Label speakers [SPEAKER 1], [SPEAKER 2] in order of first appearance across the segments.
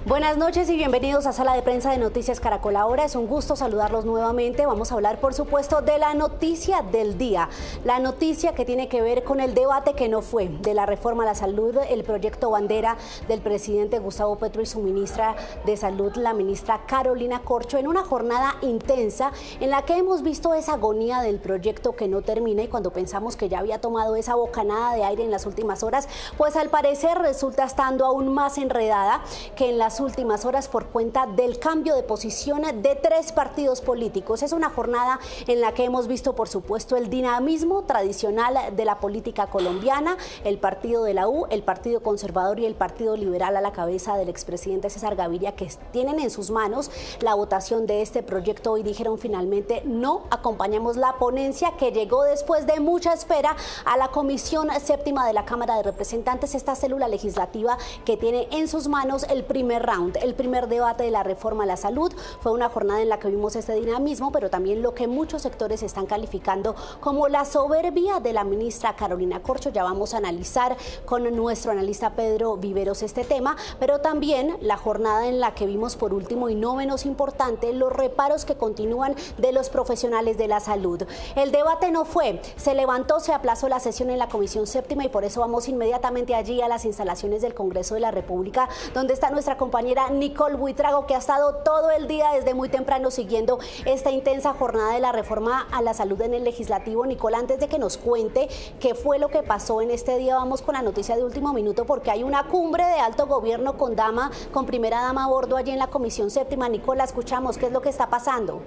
[SPEAKER 1] Buenas noches y bienvenidos a Sala de Prensa de Noticias Caracol. Ahora es un gusto saludarlos nuevamente. Vamos a hablar, por supuesto, de la noticia del día. La noticia que tiene que ver con el debate que no fue de la reforma a la salud, el proyecto bandera del presidente Gustavo Petro y su ministra de Salud, la ministra Carolina Corcho, en una jornada intensa en la que hemos visto esa agonía del proyecto que no termina, y cuando pensamos que ya había tomado esa bocanada de aire en las últimas horas, pues al parecer resulta estando aún más enredada que en las últimas horas por cuenta del cambio de posición de tres partidos políticos. Es una jornada en la que hemos visto, por supuesto, el dinamismo tradicional de la política colombiana, el partido de la U, el Partido Conservador y el Partido Liberal a la cabeza del expresidente César Gaviria, que tienen en sus manos la votación de este proyecto y dijeron finalmente no, acompañamos la ponencia que llegó después de mucha espera a la Comisión Séptima de la Cámara de Representantes, esta célula legislativa que tiene en sus manos el primer round, el primer debate de la reforma a la salud. Fue una jornada en la que vimos este dinamismo, pero también lo que muchos sectores están calificando como la soberbia de la ministra Carolina Corcho. Ya vamos a analizar con nuestro analista Pedro Viveros este tema, pero también la jornada en la que vimos, por último y no menos importante, los reparos que continúan de los profesionales de la salud. El debate no fue, se levantó, se aplazó la sesión en la Comisión Séptima y por eso vamos inmediatamente allí a las instalaciones del Congreso de la República, donde está nuestra compañera Nicole Buitrago, que ha estado todo el día desde muy temprano siguiendo esta intensa jornada de la reforma a la salud en el legislativo. Nicole, antes de que nos cuente qué fue lo que pasó en este día, vamos con la noticia de último minuto, porque hay una cumbre de alto gobierno con primera dama a bordo allí en la Comisión Séptima. Nicole, la escuchamos, ¿qué es lo que está pasando?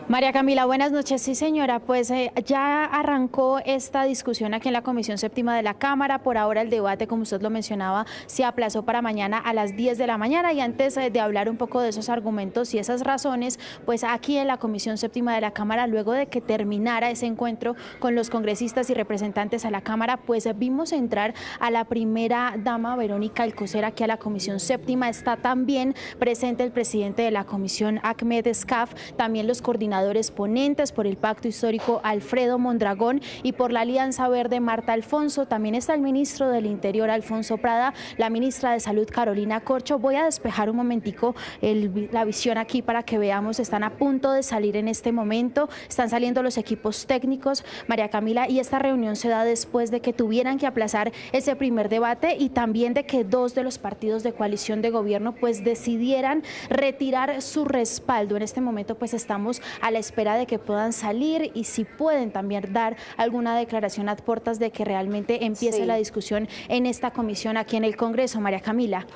[SPEAKER 2] María Camila, buenas noches. Sí, señora, pues ya arrancó esta discusión aquí en la Comisión Séptima de la Cámara. Por ahora el debate, como usted lo mencionaba, se aplazó para mañana a las 10 de la mañana y antes de hablar un poco de esos argumentos y esas razones, pues aquí en la Comisión Séptima de la Cámara, luego de que terminara ese encuentro con los congresistas y representantes a la Cámara, pues vimos entrar a la primera dama, Verónica Alcocer, aquí a la Comisión Séptima. Está también presente el presidente de la Comisión, Ahmed Escaf, también los coordinadores ponentes por el Pacto Histórico, Alfredo Mondragón, y por la Alianza Verde, Marta Alfonso. También está el ministro del Interior, Alfonso Prada, la ministra de Salud, Carolina Corcho. Voy a despejar un momentico la visión aquí para que veamos. Están a punto de salir en este momento, están saliendo los equipos técnicos, María Camila, y esta reunión se da después de que tuvieran que aplazar ese primer debate y también de que dos de los partidos de coalición de gobierno pues decidieran retirar su respaldo. En este momento pues estamos a la espera de que puedan salir y si pueden también dar alguna declaración a puertas de que realmente empiece la discusión en esta comisión aquí en el Congreso. María Camila.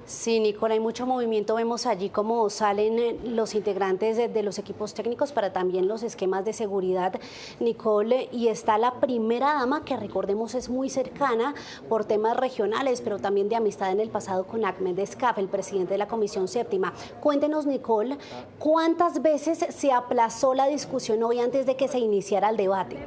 [SPEAKER 1] Sí, Nicole, hay mucho movimiento. Vemos allí cómo salen los integrantes de los equipos técnicos para también los esquemas de seguridad, Nicole, y está la primera dama, que recordemos es muy cercana por temas regionales, pero también de amistad en el pasado con Ahmed Escaf, el presidente de la Comisión Séptima. Cuéntenos, Nicole, ¿cuántas veces se aplazó la discusión hoy antes de que se iniciara el debate?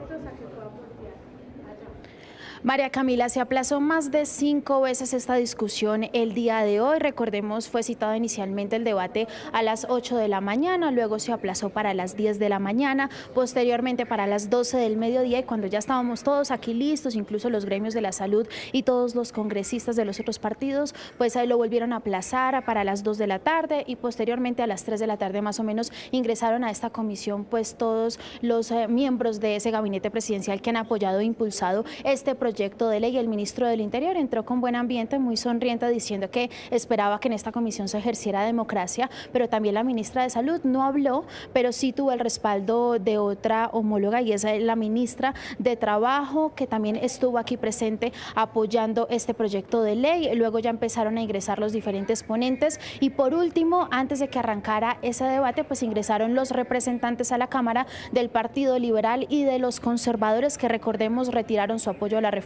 [SPEAKER 2] María Camila, se aplazó más de 5 veces esta discusión el día de hoy. Recordemos, fue citado inicialmente el debate a las 8 de la mañana, luego se aplazó para las 10 de la mañana, posteriormente para las 12 del mediodía, y cuando ya estábamos todos aquí listos, incluso los gremios de la salud y todos los congresistas de los otros partidos, pues ahí lo volvieron a aplazar para las 2 de la tarde y posteriormente a las 3 de la tarde más o menos ingresaron a esta comisión pues todos los miembros de ese gabinete presidencial que han apoyado e impulsado este proyecto de ley. El ministro del Interior entró con buen ambiente, muy sonriente, diciendo que esperaba que en esta comisión se ejerciera democracia, pero también la ministra de Salud no habló, pero sí tuvo el respaldo de otra homóloga y es la ministra de Trabajo, que también estuvo aquí presente apoyando este proyecto de ley. Luego ya empezaron a ingresar los diferentes ponentes y por último, antes de que arrancara ese debate, pues ingresaron los representantes a la Cámara del Partido Liberal y de los conservadores, que recordemos retiraron su apoyo a la reforma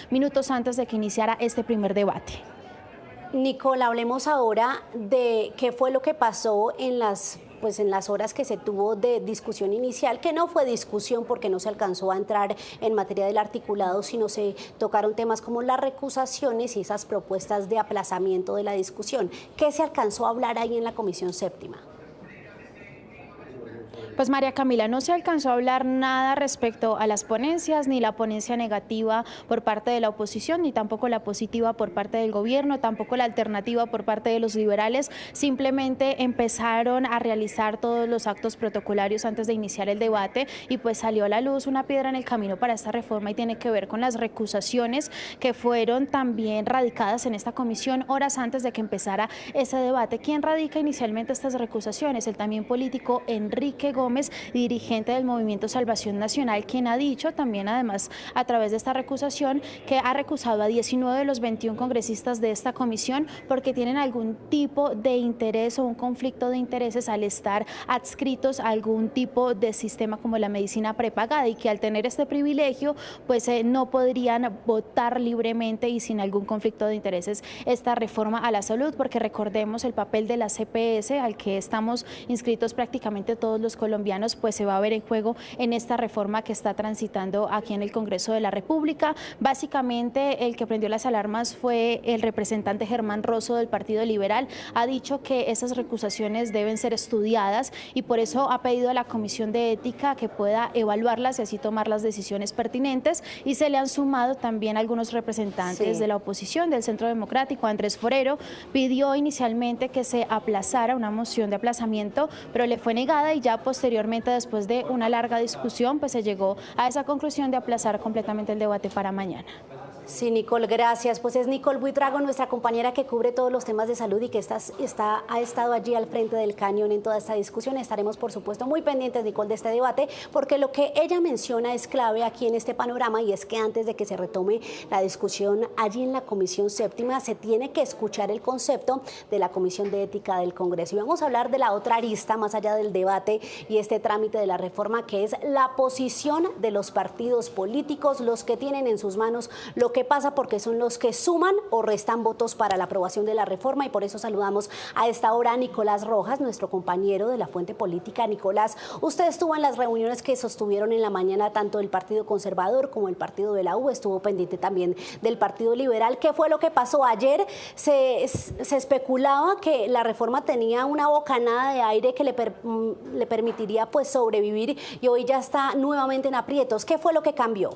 [SPEAKER 2] minutos antes de que iniciara este primer debate.
[SPEAKER 1] Nicola, hablemos ahora de qué fue lo que pasó en las horas que se tuvo de discusión inicial, que no fue discusión porque no se alcanzó a entrar en materia del articulado, sino se tocaron temas como las recusaciones y esas propuestas de aplazamiento de la discusión. ¿Qué se alcanzó a hablar ahí en la Comisión Séptima?
[SPEAKER 2] Pues María Camila, no se alcanzó a hablar nada respecto a las ponencias, ni la ponencia negativa por parte de la oposición, ni tampoco la positiva por parte del gobierno, tampoco la alternativa por parte de los liberales. Simplemente empezaron a realizar todos los actos protocolarios antes de iniciar el debate y pues salió a la luz una piedra en el camino para esta reforma y tiene que ver con las recusaciones que fueron también radicadas en esta comisión horas antes de que empezara ese debate. ¿Quién radica inicialmente estas recusaciones? El también político Enrique Gómez, dirigente del Movimiento Salvación Nacional, quien ha dicho también, además, a través de esta recusación, que ha recusado a 19 de los 21 congresistas de esta comisión porque tienen algún tipo de interés o un conflicto de intereses al estar adscritos a algún tipo de sistema como la medicina prepagada y que al tener este privilegio, pues no podrían votar libremente y sin algún conflicto de intereses esta reforma a la salud, porque recordemos el papel de la CPS al que estamos inscritos prácticamente todos los colombianos, pues se va a ver en juego en esta reforma que está transitando aquí en el Congreso de la República. Básicamente el que prendió las alarmas fue el representante Germán Rosso del Partido Liberal. Ha dicho que esas recusaciones deben ser estudiadas y por eso ha pedido a la Comisión de Ética que pueda evaluarlas y así tomar las decisiones pertinentes, y se le han sumado también algunos representantes de la oposición, del Centro Democrático. Andrés Forero pidió inicialmente que se aplazara una moción de aplazamiento, pero le fue negada y ya posteriormente, después de una larga discusión, pues se llegó a esa conclusión de aplazar completamente el debate para mañana.
[SPEAKER 1] Sí, Nicole, gracias. Pues es Nicole Buitrago, nuestra compañera que cubre todos los temas de salud y que ha estado allí al frente del cañón en toda esta discusión. Estaremos, por supuesto, muy pendientes, Nicole, de este debate, porque lo que ella menciona es clave aquí en este panorama, y es que antes de que se retome la discusión allí en la Comisión Séptima, se tiene que escuchar el concepto de la Comisión de Ética del Congreso. Y vamos a hablar de la otra arista, más allá del debate y este trámite de la reforma, que es la posición de los partidos políticos, los que tienen en sus manos lo que pasa, porque son los que suman o restan votos para la aprobación de la reforma, y por eso saludamos a esta hora a Nicolás Rojas, nuestro compañero de la Fuente Política. Nicolás, usted estuvo en las reuniones que sostuvieron en la mañana tanto el Partido Conservador como el Partido de la U, estuvo pendiente también del Partido Liberal. ¿Qué fue lo que pasó ayer? Se especulaba que la reforma tenía una bocanada de aire que le permitiría pues sobrevivir, y hoy ya está nuevamente en aprietos. ¿Qué fue lo que cambió?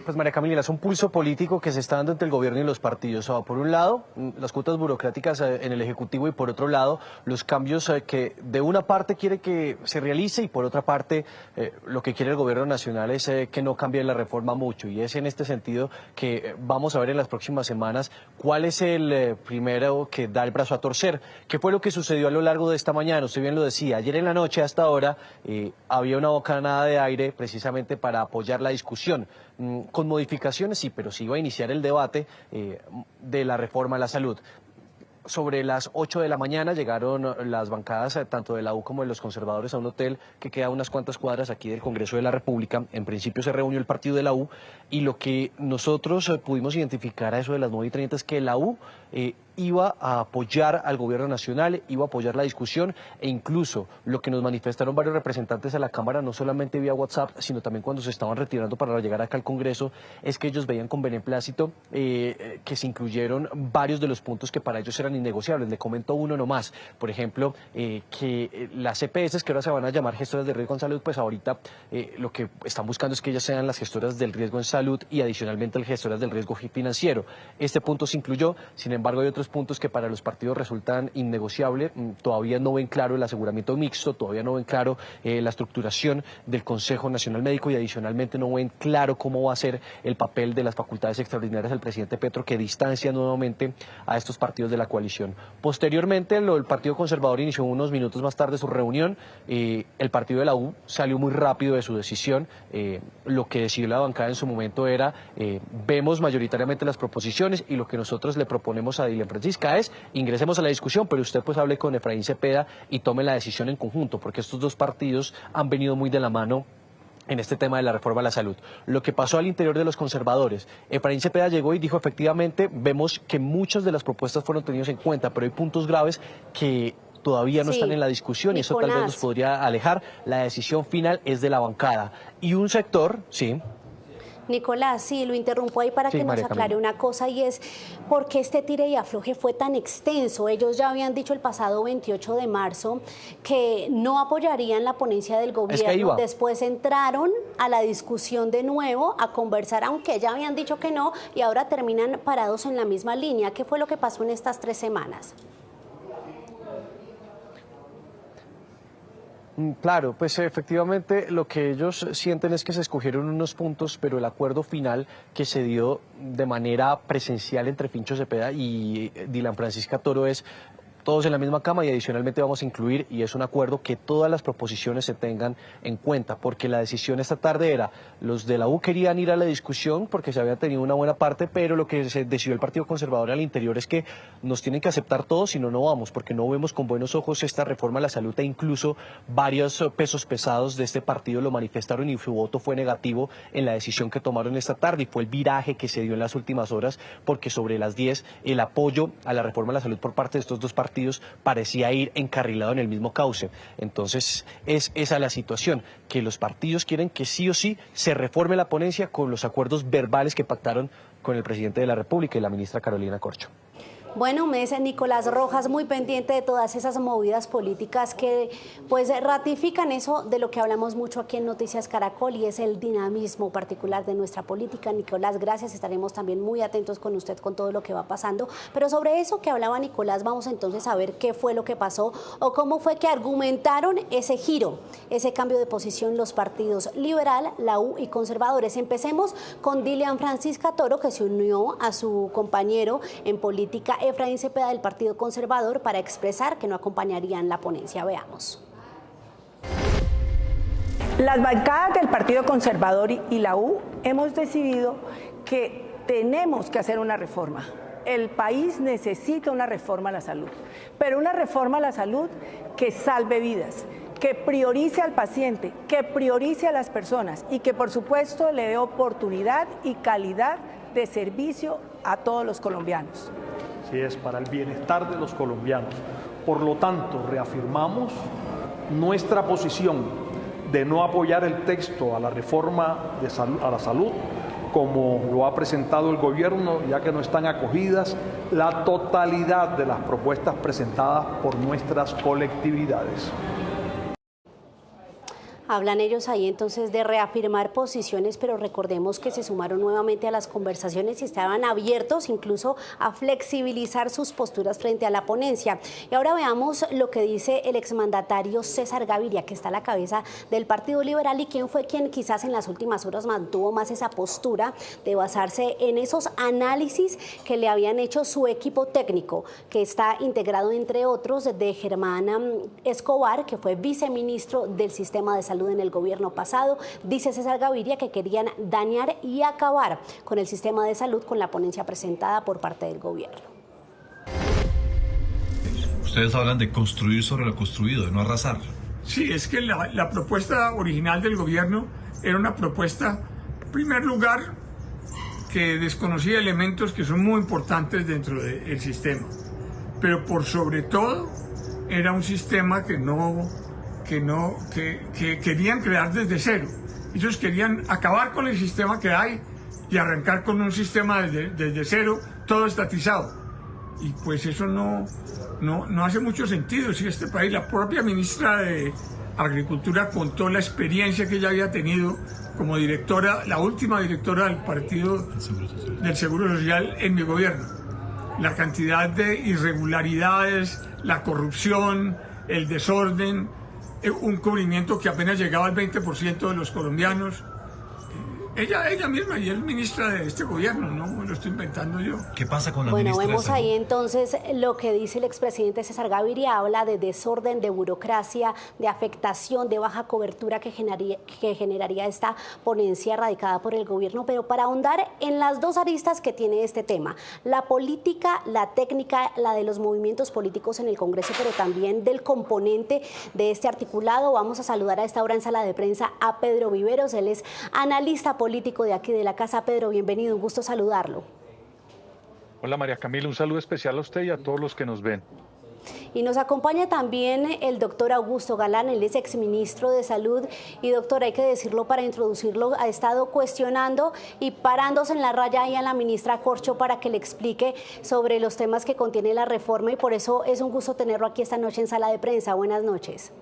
[SPEAKER 3] Pues María Camila, es un pulso político que se está dando entre el gobierno y los partidos. Por un lado, las cuotas burocráticas en el Ejecutivo, y por otro lado, los cambios que de una parte quiere que se realice y por otra parte lo que quiere el gobierno nacional es que no cambie la reforma mucho. Y es en este sentido que vamos a ver en las próximas semanas cuál es el primero que da el brazo a torcer. ¿Qué fue lo que sucedió a lo largo de esta mañana? Usted bien lo decía, ayer en la noche hasta ahora había una bocanada de aire precisamente para apoyar la discusión. Con modificaciones sí, pero sí iba a iniciar el debate de la reforma a la salud. Sobre las 8 de la mañana llegaron las bancadas tanto de la U como de los conservadores a un hotel que queda a unas cuantas cuadras aquí del Congreso de la República. En principio se reunió el partido de la U, y lo que nosotros pudimos identificar a eso de las 9:30 es que la U iba a apoyar al gobierno nacional, iba a apoyar la discusión, e incluso lo que nos manifestaron varios representantes a la Cámara, no solamente vía WhatsApp, sino también cuando se estaban retirando para llegar acá al Congreso, es que ellos veían con beneplácito que se incluyeron varios de los puntos que para ellos eran innegociables. Le comento uno nomás, por ejemplo, que las EPS, que ahora se van a llamar gestoras de riesgo en salud, pues ahorita lo que están buscando es que ellas sean las gestoras del riesgo en salud y adicionalmente las gestoras del riesgo financiero. Este punto se incluyó, sin embargo hay otros puntos que para los partidos resultan innegociables. Todavía no ven claro el aseguramiento mixto, todavía no ven claro la estructuración del Consejo Nacional Médico, y adicionalmente no ven claro cómo va a ser el papel de las facultades extraordinarias del presidente Petro, que distancia nuevamente a estos partidos de la coalición. Posteriormente, el Partido Conservador inició unos minutos más tarde su reunión. El partido de la U salió muy rápido de su decisión. Lo que decidió la bancada en su momento era, vemos mayoritariamente las proposiciones, y lo que nosotros le proponemos a Dilma Francisca es, ingresemos a la discusión, pero usted pues hable con Efraín Cepeda y tome la decisión en conjunto, porque estos dos partidos han venido muy de la mano en este tema de la reforma a la salud. Lo que pasó al interior de los conservadores, Efraín Cepeda llegó y dijo, efectivamente, vemos que muchas de las propuestas fueron tenidas en cuenta, pero hay puntos graves que todavía no están en la discusión, y eso tal vez nos podría alejar. La decisión final es de la bancada. Y un sector, sí.
[SPEAKER 1] Nicolás, sí, lo interrumpo ahí para que nos aclare una cosa, y es por qué este tire y afloje fue tan extenso. Ellos ya habían dicho el pasado 28 de marzo que no apoyarían la ponencia del gobierno. Después entraron a la discusión de nuevo, a conversar, aunque ya habían dicho que no, y ahora terminan parados en la misma línea. ¿Qué fue lo que pasó en estas 3 semanas?
[SPEAKER 3] Claro, pues efectivamente lo que ellos sienten es que se escogieron unos puntos, pero el acuerdo final que se dio de manera presencial entre Fincho Cepeda y Dylan Francisca Toro es todos en la misma cama, y adicionalmente vamos a incluir, y es un acuerdo, que todas las proposiciones se tengan en cuenta, porque la decisión esta tarde era, los de la U querían ir a la discusión porque se había tenido una buena parte, pero lo que se decidió el Partido Conservador al interior es que nos tienen que aceptar todos, si no, no vamos, porque no vemos con buenos ojos esta reforma a la salud, e incluso varios pesos pesados de este partido lo manifestaron y su voto fue negativo en la decisión que tomaron esta tarde, y fue el viraje que se dio en las últimas horas, porque sobre las 10 el apoyo a la reforma a la salud por parte de estos dos partidos parecía ir encarrilado en el mismo cauce. Entonces es esa la situación, que los partidos quieren que sí o sí se reforme la ponencia con los acuerdos verbales que pactaron con el presidente de la República y la ministra Carolina Corcho.
[SPEAKER 1] Bueno, me dice Nicolás Rojas, muy pendiente de todas esas movidas políticas que pues ratifican eso de lo que hablamos mucho aquí en Noticias Caracol, y es el dinamismo particular de nuestra política. Nicolás, gracias, estaremos también muy atentos con usted con todo lo que va pasando. Pero sobre eso que hablaba Nicolás, vamos entonces a ver qué fue lo que pasó o cómo fue que argumentaron ese giro, ese cambio de posición los partidos Liberal, la U y Conservadores. Empecemos con Dylan Francisca Toro, que se unió a su compañero en política Efraín Cepeda del Partido Conservador para expresar que no acompañarían la ponencia. Veamos.
[SPEAKER 4] Las bancadas del Partido Conservador y la U hemos decidido que tenemos que hacer una reforma. El país necesita una reforma a la salud, pero una reforma a la salud que salve vidas, que priorice al paciente, que priorice a las personas y que por supuesto le dé oportunidad y calidad de servicio a todos los colombianos.
[SPEAKER 5] Sí, es para el bienestar de los colombianos. Por lo tanto, reafirmamos nuestra posición de no apoyar el texto a la reforma a la salud como lo ha presentado el gobierno, ya que no están acogidas la totalidad de las propuestas presentadas por nuestras colectividades.
[SPEAKER 1] Hablan ellos ahí entonces de reafirmar posiciones, pero recordemos que se sumaron nuevamente a las conversaciones y estaban abiertos incluso a flexibilizar sus posturas frente a la ponencia. Y ahora veamos lo que dice el exmandatario César Gaviria, que está a la cabeza del Partido Liberal y quien fue quien quizás en las últimas horas mantuvo más esa postura de basarse en esos análisis que le habían hecho su equipo técnico, que está integrado entre otros de Germán Escobar, que fue viceministro del Sistema de Salud en el gobierno pasado. Dice César Gaviria que querían dañar y acabar con el sistema de salud con la ponencia presentada por parte del gobierno.
[SPEAKER 6] Ustedes hablan de construir sobre lo construido, de no arrasar.
[SPEAKER 7] Sí, es que la propuesta original del gobierno era una propuesta, en primer lugar, que desconocía elementos que son muy importantes dentro del sistema, pero por sobre todo era un sistema que querían crear desde cero. Ellos querían acabar con el sistema que hay y arrancar con un sistema desde cero, todo estatizado. Y pues eso no hace mucho sentido. Si este país, la propia ministra de Agricultura contó la experiencia que ella había tenido como directora, la última directora del Partido del Seguro Social en mi gobierno. La cantidad de irregularidades, la corrupción, el desorden, un cubrimiento que apenas llegaba al 20% de los colombianos. Ella misma, y es ministra de este gobierno, no me lo estoy inventando yo.
[SPEAKER 6] ¿Qué pasa con la
[SPEAKER 1] ministra?
[SPEAKER 6] Bueno,
[SPEAKER 1] vemos ahí entonces lo que dice el expresidente César Gaviria. Habla de desorden, de burocracia, de afectación, de baja cobertura que generaría esta ponencia radicada por el gobierno. Pero para ahondar en las dos aristas que tiene este tema, la política, la técnica, la de los movimientos políticos en el Congreso, pero también del componente de este articulado, vamos a saludar a esta hora en sala de prensa a Pedro Viveros. Él es analista político de aquí de la casa. Pedro, bienvenido, un gusto saludarlo.
[SPEAKER 8] Hola María Camila, un saludo especial a usted y a todos los que nos ven.
[SPEAKER 1] Y nos acompaña también el doctor Augusto Galán, él es exministro de Salud. Y doctor, hay que decirlo para introducirlo, ha estado cuestionando y parándose en la raya ahí a la ministra Corcho para que le explique sobre los temas que contiene la reforma, y por eso es un gusto tenerlo aquí esta noche en Sala de Prensa. Buenas noches.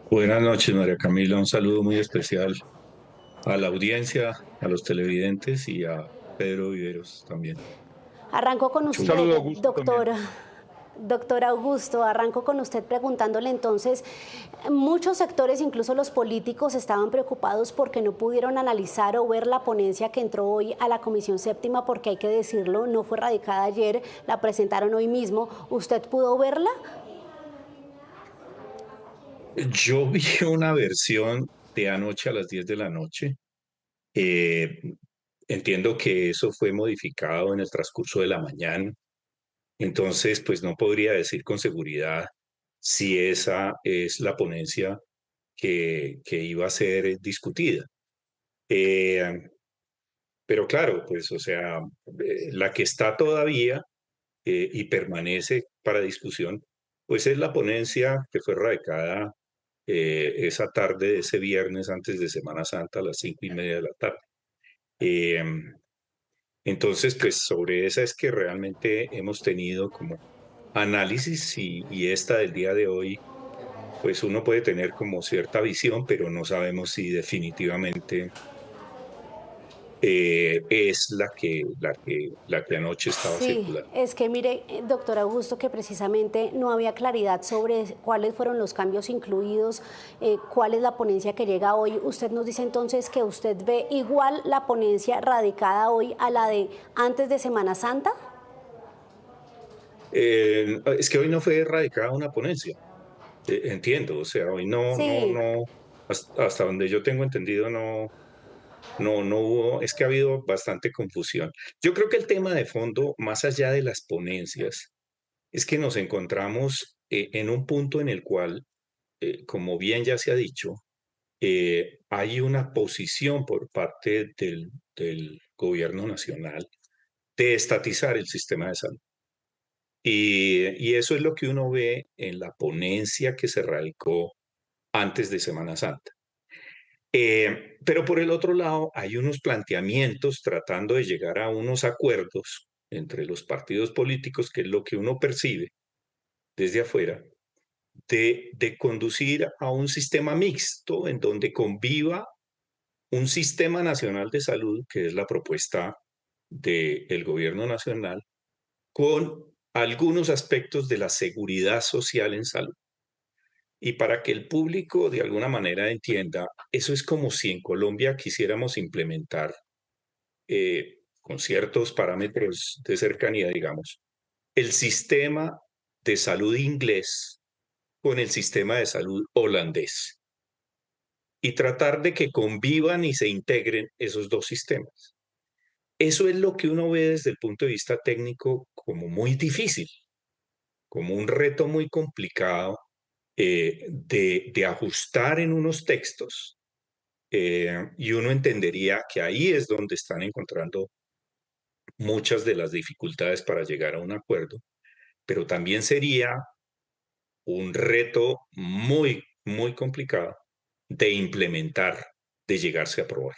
[SPEAKER 8] Buenas noches, María Camila. Un saludo muy especial a la audiencia, a los televidentes y a Pedro Viveros también.
[SPEAKER 1] Arranco con usted, doctor. Doctor Augusto, arranco con usted preguntándole entonces, muchos sectores, incluso los políticos, estaban preocupados porque no pudieron analizar o ver la ponencia que entró hoy a la Comisión Séptima, porque hay que decirlo, no fue radicada ayer, la presentaron hoy mismo. ¿Usted pudo verla?
[SPEAKER 8] Yo vi una versión de anoche a las 10 de la noche. Entiendo que eso fue modificado en el transcurso de la mañana. Entonces, pues no podría decir con seguridad si esa es la ponencia que iba a ser discutida. Pero claro, pues, o sea, la que está todavía y permanece para discusión, pues es la ponencia que fue radicada esa tarde de ese viernes antes de Semana Santa a las 5:30 de la tarde. Entonces, pues sobre esa es que realmente hemos tenido como análisis y esta del día de hoy, pues uno puede tener como cierta visión, pero no sabemos si definitivamente es la que anoche estaba circulando.
[SPEAKER 1] Es que mire, doctor Augusto, que precisamente no había claridad sobre cuáles fueron los cambios incluidos, cuál es la ponencia que llega hoy. Usted nos dice entonces que usted ve igual la ponencia radicada hoy a la de antes de Semana Santa.
[SPEAKER 8] Es que hoy no fue radicada una ponencia, entiendo, o sea, hoy hasta donde yo tengo entendido, no hubo, es que ha habido bastante confusión. Yo creo que el tema de fondo, más allá de las ponencias, es que nos encontramos en un punto en el cual, como bien ya se ha dicho, hay una posición por parte del gobierno nacional de estatizar el sistema de salud. Y eso es lo que uno ve en la ponencia que se radicó antes de Semana Santa. Pero por el otro lado, hay unos planteamientos tratando de llegar a unos acuerdos entre los partidos políticos, que es lo que uno percibe desde afuera, de conducir a un sistema mixto en donde conviva un sistema nacional de salud, que es la propuesta del gobierno nacional, con algunos aspectos de la seguridad social en salud. Y para que el público de alguna manera entienda, eso es como si en Colombia quisiéramos implementar con ciertos parámetros de cercanía, digamos, el sistema de salud inglés con el sistema de salud holandés y tratar de que convivan y se integren esos dos sistemas. Eso es lo que uno ve desde el punto de vista técnico como muy difícil, como un reto muy complicado de ajustar en unos textos, y uno entendería que ahí es donde están encontrando muchas de las dificultades para llegar a un acuerdo, pero también sería un reto muy, muy complicado de implementar, de llegarse a aprobar.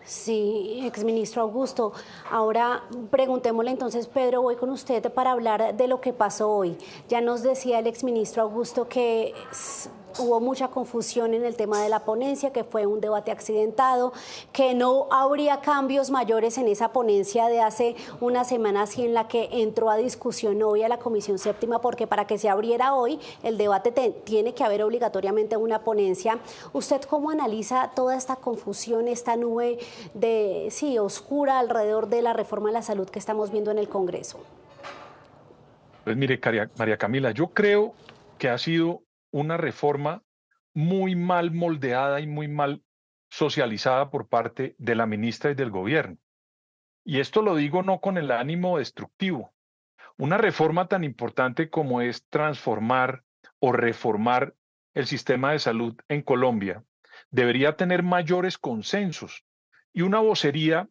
[SPEAKER 1] Sí, exministro Augusto. Ahora preguntémosle entonces, Pedro, voy con usted para hablar de lo que pasó hoy. Ya nos decía el exministro Augusto que hubo mucha confusión en el tema de la ponencia, que fue un debate accidentado, que no habría cambios mayores en esa ponencia de hace unas semanas y en la que entró a discusión hoy a la Comisión Séptima, porque para que se abriera hoy el debate tiene que haber obligatoriamente una ponencia. ¿Usted cómo analiza toda esta confusión, esta nube de oscura alrededor de la reforma de la salud que estamos viendo en el Congreso?
[SPEAKER 5] Pues mire, María Camila, yo creo que ha sido una reforma muy mal moldeada y muy mal socializada por parte de la ministra y del gobierno. Y esto lo digo no con el ánimo destructivo. Una reforma tan importante como es transformar o reformar el sistema de salud en Colombia debería tener mayores consensos y una vocería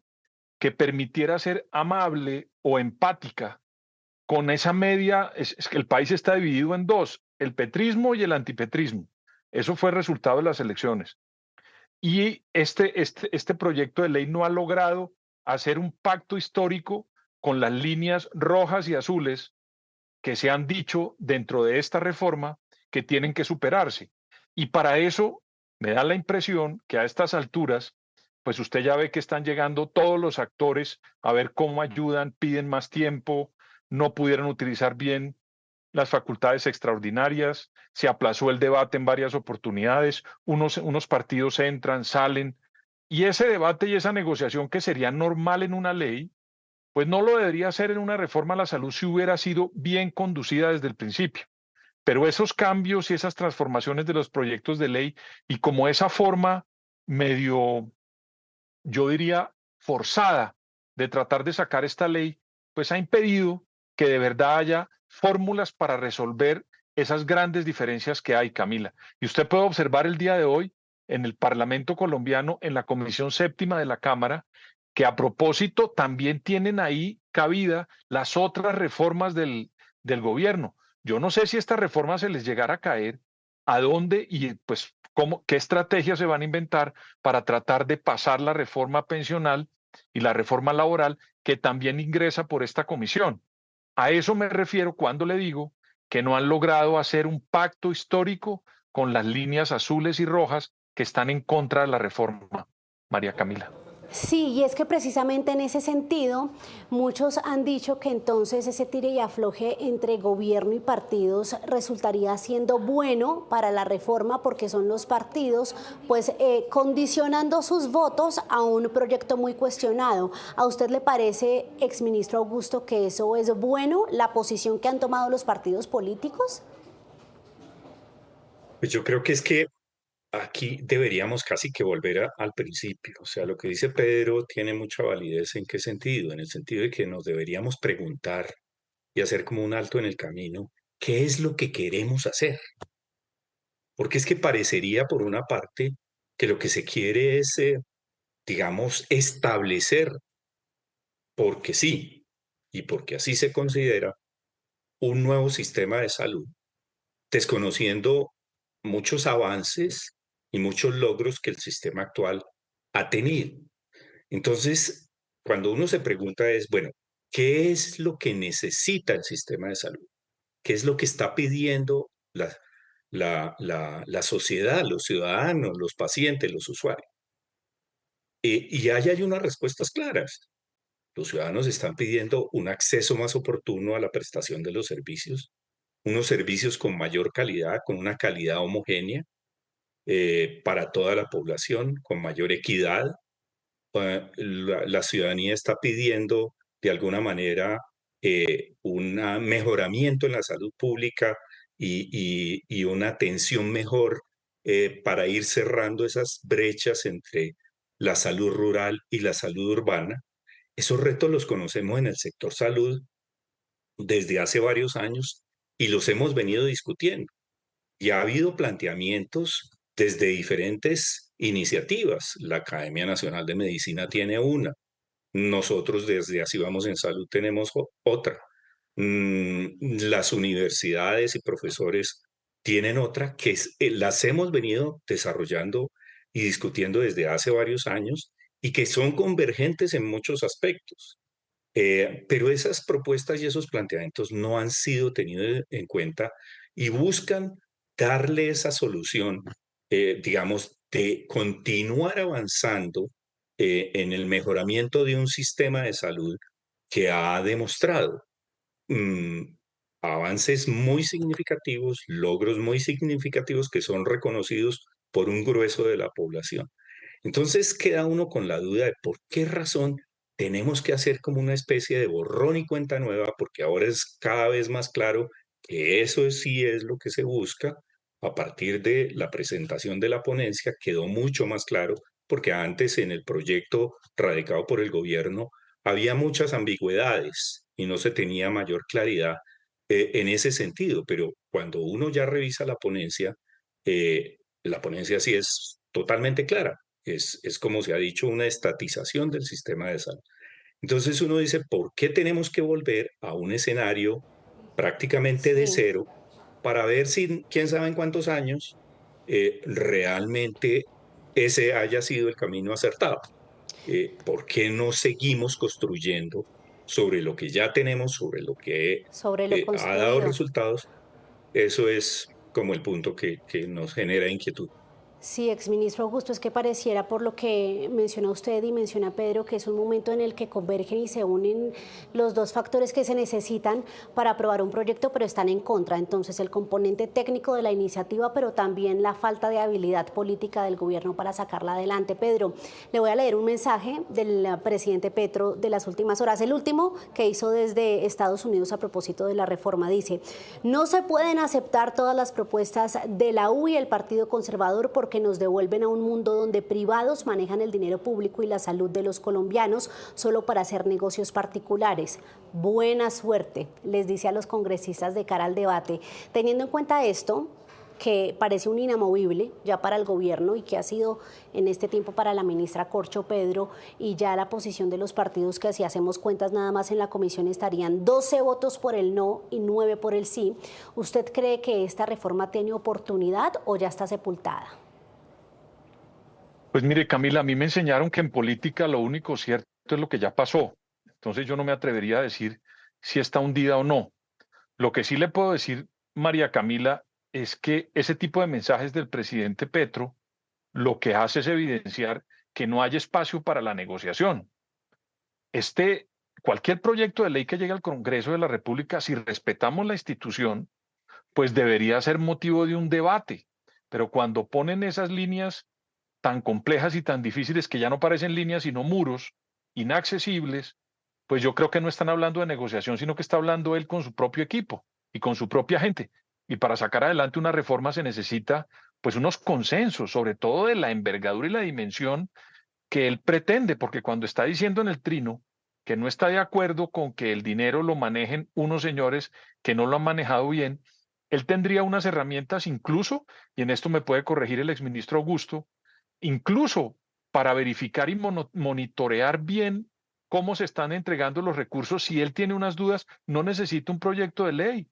[SPEAKER 5] que permitiera ser amable o empática con esa media, es que el país está dividido en dos, el petrismo y el antipetrismo. Eso fue resultado de las elecciones. Y este proyecto de ley no ha logrado hacer un pacto histórico con las líneas rojas y azules que se han dicho dentro de esta reforma que tienen que superarse. Y para eso me da la impresión que a estas alturas, pues usted ya ve que están llegando todos los actores a ver cómo ayudan, piden más tiempo, no pudieron utilizar bien las facultades extraordinarias, se aplazó el debate en varias oportunidades, unos partidos entran, salen, y ese debate y esa negociación que sería normal en una ley, pues no lo debería hacer en una reforma a la salud si hubiera sido bien conducida desde el principio. Pero esos cambios y esas transformaciones de los proyectos de ley y como esa forma medio, yo diría, forzada de tratar de sacar esta ley, pues ha impedido que de verdad haya fórmulas para resolver esas grandes diferencias que hay, Camila. Y usted puede observar el día de hoy en el Parlamento colombiano, en la Comisión Séptima de la Cámara, que a propósito también tienen ahí cabida las otras reformas del gobierno. Yo no sé si esta reforma se les llegara a caer, a dónde y pues qué estrategias se van a inventar para tratar de pasar la reforma pensional y la reforma laboral que también ingresa por esta comisión. A eso me refiero cuando le digo que no han logrado hacer un pacto histórico con las líneas azules y rojas que están en contra de la reforma, María Camila.
[SPEAKER 1] Sí, y es que precisamente en ese sentido, muchos han dicho que entonces ese tire y afloje entre gobierno y partidos resultaría siendo bueno para la reforma porque son los partidos pues condicionando sus votos a un proyecto muy cuestionado. ¿A usted le parece, exministro Augusto, que eso es bueno, la posición que han tomado los partidos políticos?
[SPEAKER 8] Pues yo creo que es que aquí deberíamos casi que volver al principio. O sea, lo que dice Pedro tiene mucha validez. ¿En qué sentido? En el sentido de que nos deberíamos preguntar y hacer como un alto en el camino, ¿qué es lo que queremos hacer? Porque es que parecería, por una parte, que lo que se quiere es, digamos, establecer, porque sí, y porque así se considera, un nuevo sistema de salud, desconociendo muchos avances y muchos logros que el sistema actual ha tenido. Entonces, cuando uno se pregunta es, bueno, ¿qué es lo que necesita el sistema de salud? ¿Qué es lo que está pidiendo la sociedad, los ciudadanos, los pacientes, los usuarios? Y ahí hay unas respuestas claras. Los ciudadanos están pidiendo un acceso más oportuno a la prestación de los servicios, unos servicios con mayor calidad, con una calidad homogénea para toda la población, con mayor equidad. La ciudadanía está pidiendo de alguna manera un mejoramiento en la salud pública y una atención mejor para ir cerrando esas brechas entre la salud rural y la salud urbana. Esos retos los conocemos en el sector salud desde hace varios años y los hemos venido discutiendo. Y ha habido planteamientos desde diferentes iniciativas. La Academia Nacional de Medicina tiene una. Nosotros desde Así Vamos en Salud tenemos otra. Las universidades y profesores tienen otra que las hemos venido desarrollando y discutiendo desde hace varios años y que son convergentes en muchos aspectos. Pero esas propuestas y esos planteamientos no han sido tenidos en cuenta y buscan darle esa solución, digamos, de continuar avanzando en el mejoramiento de un sistema de salud que ha demostrado mm, avances muy significativos, logros muy significativos que son reconocidos por un grueso de la población. Entonces queda uno con la duda de por qué razón tenemos que hacer como una especie de borrón y cuenta nueva, porque ahora es cada vez más claro que eso sí es lo que se busca. A partir de la presentación de la ponencia quedó mucho más claro, porque antes en el proyecto radicado por el gobierno había muchas ambigüedades y no se tenía mayor claridad en ese sentido, pero cuando uno ya revisa la ponencia sí es totalmente clara. Es como se ha dicho, una estatización del sistema de salud. Entonces uno dice, ¿por qué tenemos que volver a un escenario prácticamente de
[SPEAKER 1] Sí.
[SPEAKER 8] cero para ver si, quién sabe en cuántos años, realmente ese haya sido el camino acertado? ¿Por qué no seguimos construyendo sobre lo que ya tenemos, sobre lo que
[SPEAKER 1] Sobre lo
[SPEAKER 8] ha dado
[SPEAKER 1] construido.
[SPEAKER 8] resultados? Eso es como el punto que nos genera inquietud.
[SPEAKER 1] Sí, exministro Augusto, es que pareciera por lo que menciona usted y menciona Pedro, que es un momento en el que convergen y se unen los dos factores que se necesitan para aprobar un proyecto, pero están en contra. Entonces, el componente técnico de la iniciativa, pero también la falta de habilidad política del gobierno para sacarla adelante. Pedro, le voy a leer un mensaje del presidente Petro de las últimas horas, el último que hizo desde Estados Unidos a propósito de la reforma. Dice: no se pueden aceptar todas las propuestas de la U y el Partido Conservador porque nos devuelven a un mundo donde privados manejan el dinero público y la salud de los colombianos solo para hacer negocios particulares. Buena suerte, les dice a los congresistas de cara al debate. Teniendo en cuenta esto, que parece un inamovible ya para el gobierno y que ha sido en este tiempo para la ministra Corcho Pedro, y ya la posición de los partidos, que si hacemos cuentas nada más en la comisión estarían 12 votos por el no y 9 por el sí. ¿Usted cree que esta reforma tiene oportunidad o ya está sepultada?
[SPEAKER 9] Pues mire, Camila, a mí me enseñaron que en política lo único cierto es lo que ya pasó. Entonces yo no me atrevería a decir si está hundida o no. Lo que sí le puedo decir, María Camila, es que ese tipo de mensajes del presidente Petro lo que hace es evidenciar que no hay espacio para la negociación. Cualquier proyecto de ley que llegue al Congreso de la República, si respetamos la institución, pues debería ser motivo de un debate. Pero cuando ponen esas líneas tan complejas y tan difíciles que ya no parecen líneas sino muros inaccesibles, pues yo creo que no están hablando de negociación, sino que está hablando él con su propio equipo y con su propia gente. Y para sacar adelante una reforma se necesita pues unos consensos, sobre todo de la envergadura y la dimensión que él pretende, porque cuando está diciendo en el trino que no está de acuerdo con que el dinero lo manejen unos señores que no lo han manejado bien, él tendría unas herramientas incluso, y en esto me puede corregir el exministro Augusto, incluso para verificar y monitorear bien cómo se están entregando los recursos. Si él tiene unas dudas, no necesita un proyecto de ley.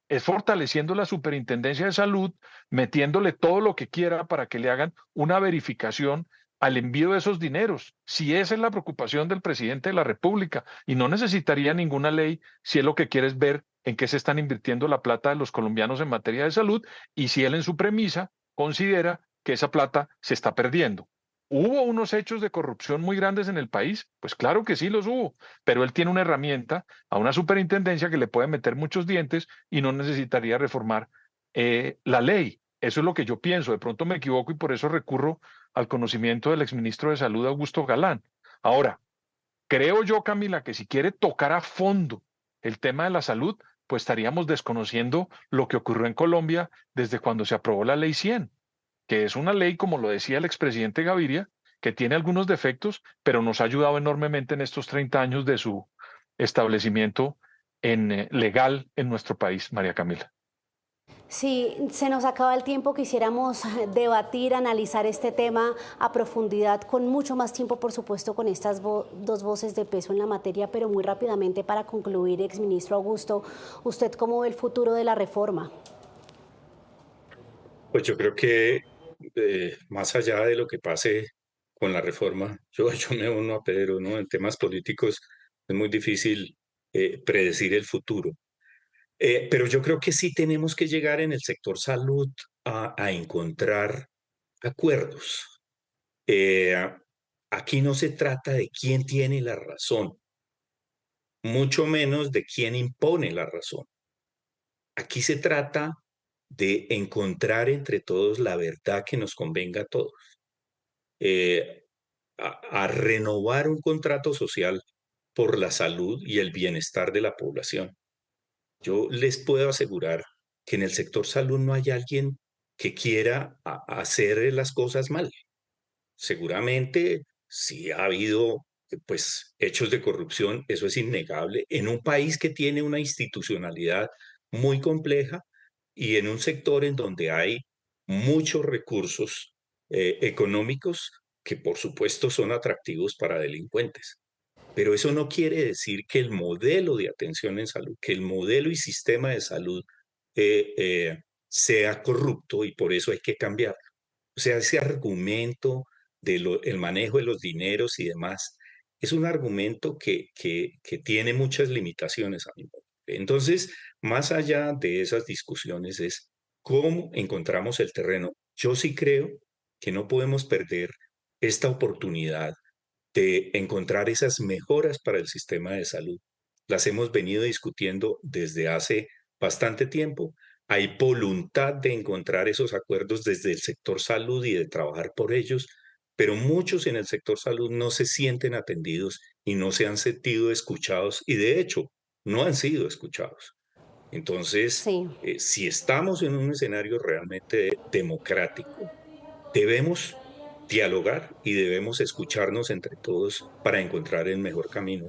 [SPEAKER 9] Es fortaleciendo la Superintendencia de Salud, metiéndole todo lo que quiera para que le hagan una verificación al envío de esos dineros. Si esa es la preocupación del presidente de la República, y no necesitaría ninguna ley si él lo que quiere es ver en qué se están invirtiendo la plata de los colombianos en materia de salud, y si él en su premisa considera que esa plata se está perdiendo. ¿Hubo unos hechos de corrupción muy grandes en el país? Pues claro que sí los hubo, pero él tiene una herramienta, a una superintendencia que le puede meter muchos dientes y no necesitaría reformar la ley. Eso es lo que yo pienso. De pronto me equivoco y por eso recurro al conocimiento del exministro de Salud, Augusto Galán. Ahora, creo yo, Camila, que si quiere tocar a fondo el tema de la salud, pues estaríamos desconociendo lo que ocurrió en Colombia desde cuando se aprobó la Ley 100, que es una ley, como lo decía el expresidente Gaviria, que tiene algunos defectos, pero nos ha ayudado enormemente en estos 30 años de su establecimiento legal en nuestro país, María Camila.
[SPEAKER 1] Sí, se nos acaba el tiempo, quisiéramos debatir, analizar este tema a profundidad, con mucho más tiempo, por supuesto, con estas dos voces de peso en la materia, pero muy rápidamente para concluir, exministro Augusto, ¿usted cómo ve el futuro de la reforma?
[SPEAKER 8] Pues yo creo que más allá de lo que pase con la reforma, yo me uno a Pedro, ¿no? En temas políticos es muy difícil predecir el futuro. Pero yo creo que sí tenemos que llegar en el sector salud a encontrar acuerdos. Eh, Aquí no se trata de quién tiene la razón, mucho menos de quién impone la razón. Aquí se trata de encontrar entre todos la verdad que nos convenga a todos, eh, a renovar un contrato social por la salud y el bienestar de la población. Yo les puedo asegurar que en el sector salud no hay alguien que quiera hacer las cosas mal. Seguramente sí ha habido pues hechos de corrupción, eso es innegable, en un país que tiene una institucionalidad muy compleja y en un sector en donde hay muchos recursos económicos que por supuesto son atractivos para delincuentes. Pero eso no quiere decir que el modelo de atención en salud, que el modelo y sistema de salud sea corrupto y por eso hay que cambiar. O sea, ese argumento el manejo de los dineros y demás es un argumento que tiene muchas limitaciones a mi modo. Entonces, más allá de esas discusiones es cómo encontramos el terreno. Yo sí creo que no podemos perder esta oportunidad de encontrar esas mejoras para el sistema de salud. Las hemos venido discutiendo desde hace bastante tiempo. Hay voluntad de encontrar esos acuerdos desde el sector salud y de trabajar por ellos, pero muchos en el sector salud no se sienten atendidos y no se han sentido escuchados y de hecho no han sido escuchados. Entonces,
[SPEAKER 1] Sí.
[SPEAKER 8] Si estamos en un escenario realmente democrático, debemos dialogar y debemos escucharnos entre todos para encontrar el mejor camino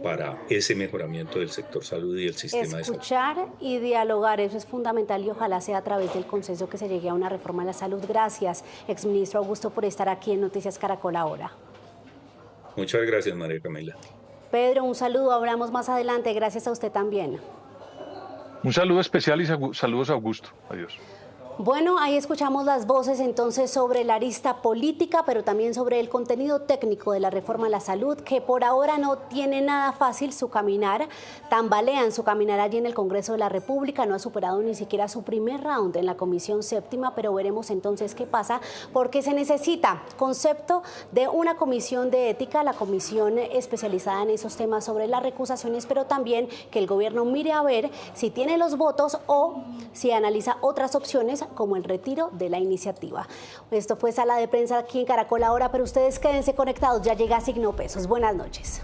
[SPEAKER 8] para ese mejoramiento del sector salud y del sistema de salud.
[SPEAKER 1] Escuchar y dialogar, eso es fundamental y ojalá sea a través del consenso que se llegue a una reforma a la salud. Gracias, exministro Augusto, por estar aquí en Noticias Caracol ahora.
[SPEAKER 8] Muchas gracias, María Camila.
[SPEAKER 1] Pedro, un saludo, hablamos más adelante. Gracias a usted también.
[SPEAKER 9] Un saludo especial y saludos a Augusto. Adiós.
[SPEAKER 1] Bueno, ahí escuchamos las voces entonces sobre la arista política, pero también sobre el contenido técnico de la reforma a la salud, que por ahora no tiene nada fácil su caminar. Tambalean su caminar allí en el Congreso de la República, no ha superado ni siquiera su primer round en la Comisión Séptima, pero veremos entonces qué pasa, porque se necesita concepto de una comisión de ética, la comisión especializada en esos temas sobre las recusaciones, pero también que el gobierno mire a ver si tiene los votos o si analiza otras opciones como el retiro de la iniciativa. Esto fue Sala de Prensa aquí en Caracol ahora, pero ustedes quédense conectados, ya llega Signo Pesos. Buenas noches.